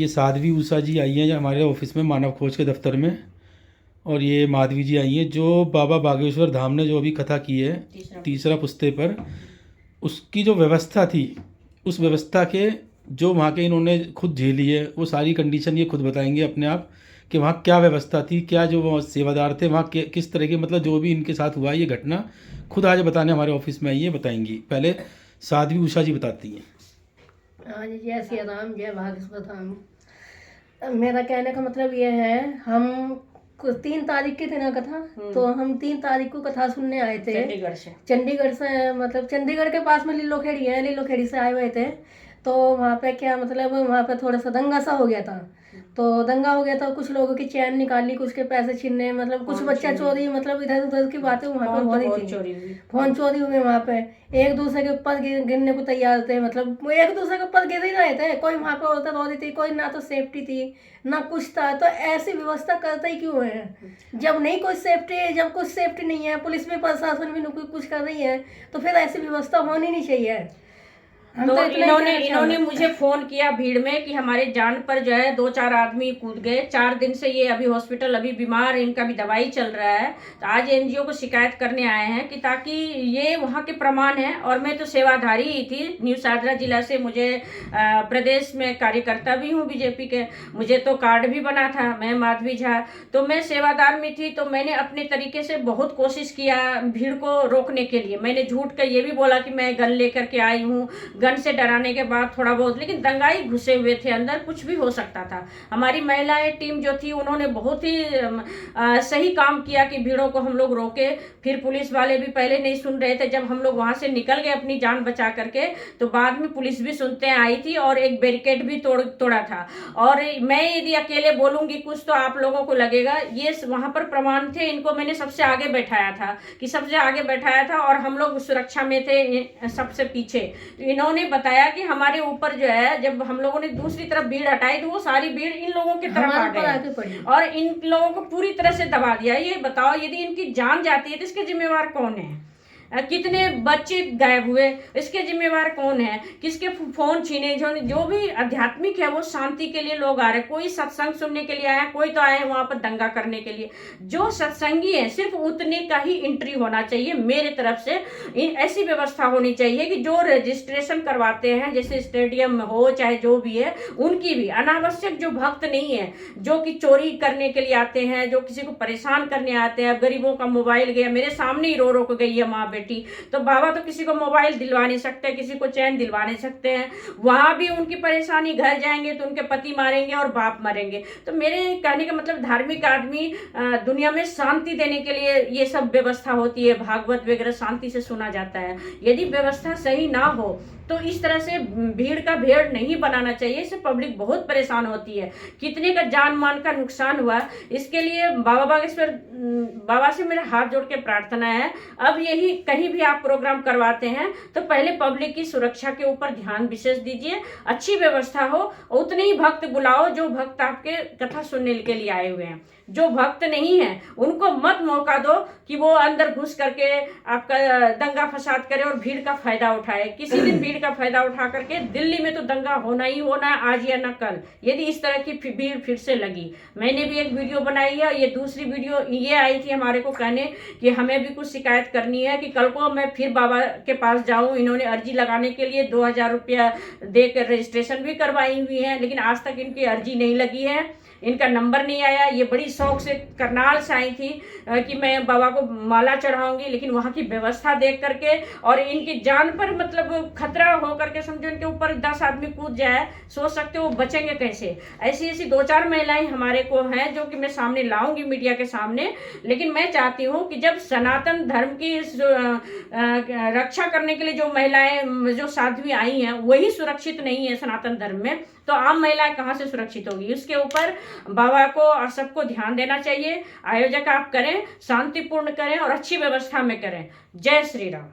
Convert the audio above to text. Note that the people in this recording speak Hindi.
ये साध्वी उषा जी आई हैं हमारे ऑफिस में मानव खोज के दफ्तर में, और ये माधवी जी आई हैं जो बाबा बागेश्वर धाम ने जो अभी कथा की है तीसरा पुस्ते पर, उसकी जो व्यवस्था थी उस व्यवस्था के जो वहाँ के इन्होंने खुद झेली है वो सारी कंडीशन ये खुद बताएंगे अपने आप कि वहाँ क्या व्यवस्था थी, क्या जो वहाँ सेवादार थे वहाँ किस तरह के मतलब जो भी इनके साथ हुआ ये घटना खुद आज बताने हमारे ऑफिस में आई है, बताएंगी। पहले साध्वी उषा जी बताती हैं। हाँ जी, जय श्री राम, जय बागेश्वर धाम। मेरा कहने का मतलब ये है, हम 3 तारीख की थी ना कथा, तो हम 3 तारीख को कथा सुनने आए थे चंडीगढ़ से मतलब चंडीगढ़ के पास में लीलोखेड़ी है, लीलोखेड़ी से आए हुए थे। तो वहाँ पे क्या मतलब वहाँ पे थोड़ा सा दंगा सा हो गया था। तो दंगा हो गया था, कुछ लोगों की चैन निकाली, कुछ के पैसे छीनने, मतलब कुछ बच्चा चोरी, मतलब इधर उधर की बातें वहाँ पे हो रही थी। फोन चोरी हुए वहाँ पे, एक दूसरे के ऊपर गिरने को तैयार थे, मतलब वो एक दूसरे के ऊपर गिर ही रहे थे। कोई वहाँ पे औरतें रो रही थी, कोई ना तो सेफ्टी थी ना कुछ था। तो ऐसी व्यवस्था करते ही क्यों है? जब नहीं कोई सेफ्टी, जब कुछ सेफ्टी नहीं है, पुलिस भी प्रशासन भी कुछ कर रही है, तो फिर ऐसी व्यवस्था होनी नहीं चाहिए। तो इन्होंने मुझे फोन किया भीड़ में कि हमारे जान पर जो है 2-4 आदमी कूद गए। 4 दिन से ये अभी हॉस्पिटल अभी बीमार, इनका भी दवाई चल रहा है। तो आज एनजीओ को शिकायत करने आए हैं कि ताकि ये वहाँ के प्रमाण है। और मैं तो सेवाधारी ही थी, न्यू शादरा जिला से, मुझे प्रदेश में कार्यकर्ता भी हूँ बीजेपी के, मुझे तो कार्ड भी बना था, मैं माधवी झा। तो मैं सेवादार में थी, तो मैंने अपने तरीके से बहुत कोशिश किया भीड़ को रोकने के लिए। मैंने झूठ कर ये भी बोला कि मैं गन लेकर के आई हूँ, गन से डराने के बाद थोड़ा बहुत, लेकिन दंगाई घुसे हुए थे अंदर, कुछ भी हो सकता था। हमारी महिलाएं टीम जो थी उन्होंने बहुत ही सही काम किया कि भीड़ों को हम लोग रोके। फिर पुलिस वाले भी पहले नहीं सुन रहे थे, जब हम लोग वहां से निकल गए अपनी जान बचा करके, तो बाद में पुलिस भी सुनते आई थी और एक बैरिकेड भी तोड़ा था। और मैं यदि अकेले बोलूंगी कुछ तो आप लोगों को लगेगा, ये वहां पर प्रमाण थे। इनको मैंने सबसे आगे बैठाया था कि सबसे आगे बैठाया था, और हम लोग सुरक्षा में थे सबसे पीछे। तो इन्होंने बताया कि हमारे ऊपर जो है, जब हम लोगों ने दूसरी तरफ भीड़ हटाई तो वो सारी भीड़ इन लोगों की तरफ आ गई और इन लोगों को पूरी तरह से दबा दिया। ये बताओ, यदि इनकी जान जाती है तो इसके जिम्मेवार कौन है? कितने बच्चे गायब हुए, इसके जिम्मेवार कौन है? किसके फोन छीने? जो भी आध्यात्मिक है वो शांति के लिए लोग आ रहे, कोई सत्संग सुनने के लिए आया, कोई तो आए वहां पर दंगा करने के लिए। जो सत्संगी है सिर्फ उतने का ही एंट्री होना चाहिए मेरे तरफ से। ऐसी व्यवस्था होनी चाहिए कि जो रजिस्ट्रेशन करवाते हैं, जैसे स्टेडियम में हो चाहे जो भी है, उनकी भी अनावश्यक जो भक्त नहीं है, जो कि चोरी करने के लिए आते हैं, जो किसी को परेशान करने आते हैं। गरीबों का मोबाइल गया, मेरे सामने ही रो रो के गई है माँ बेटी। तो बाबा तो किसी को मोबाइल दिलवा नहीं सकते, किसी को चैन दिलवा नहीं सकते हैं। वहां भी उनकी परेशानी, घर जाएंगे तो उनके पति मारेंगे और बाप मरेंगे। तो मेरे कहने का मतलब, धार्मिक आदमी दुनिया में शांति देने के लिए ये सब व्यवस्था होती है, भागवत वगैरह शांति से सुना जाता है। यदि व्यवस्था सही ना हो तो इस तरह से भीड़ का भेड़ नहीं बनाना चाहिए, इससे पब्लिक बहुत परेशान होती है। कितने का जान मान का नुकसान हुआ, इसके लिए बाबा बागेश्वर बाबा से मेरा हाथ जोड़ के प्रार्थना है, अब यही कहीं भी आप प्रोग्राम करवाते हैं तो पहले पब्लिक की सुरक्षा के ऊपर ध्यान विशेष दीजिए, अच्छी व्यवस्था हो, उतने ही भक्त बुलाओ जो भक्त आपके कथा सुनने के लिए आए हुए हैं। जो भक्त नहीं है उनको मत मौका दो कि वो अंदर घुस करके आपका दंगा फसाद करे और भीड़ का फायदा उठाए। किसी दिन भीड़ का फायदा उठा करके दिल्ली में तो दंगा होना ही होना है, आज या न कल, यदि इस तरह की भीड़ फिर से लगी। मैंने भी एक वीडियो बनाई है, ये दूसरी वीडियो ये आई थी हमारे को कहने कि हमें भी कुछ शिकायत करनी है कि कल को मैं फिर बाबा के पास जाऊं। इन्होंने अर्जी लगाने के लिए 2000 रुपया देकर रजिस्ट्रेशन भी करवाई हुई है, लेकिन आज तक इनकी अर्जी नहीं लगी है, इनका नंबर नहीं आया। ये बड़ी शौक से करनाल से आई थी कि मैं बाबा को माला चढ़ाऊंगी, लेकिन वहाँ की व्यवस्था देख करके और इनकी जान पर मतलब खतरा हो करके, समझो इनके ऊपर 10 आदमी कूद जाए, सोच सकते हो वो बचेंगे कैसे। ऐसी ऐसी 2-4 महिलाएं हमारे को हैं जो कि मैं सामने लाऊंगी मीडिया के सामने। लेकिन मैं चाहती हूँ कि जब सनातन धर्म की रक्षा करने के लिए जो महिलाएं, जो साध्वी आई हैं, वही सुरक्षित नहीं है सनातन धर्म में, तो आम महिलाएं कहाँ से सुरक्षित होगी? उसके ऊपर बाबा को और सबको ध्यान देना चाहिए। आयोजक आप करें, शांतिपूर्ण करें और अच्छी व्यवस्था में करें। जय श्री राम।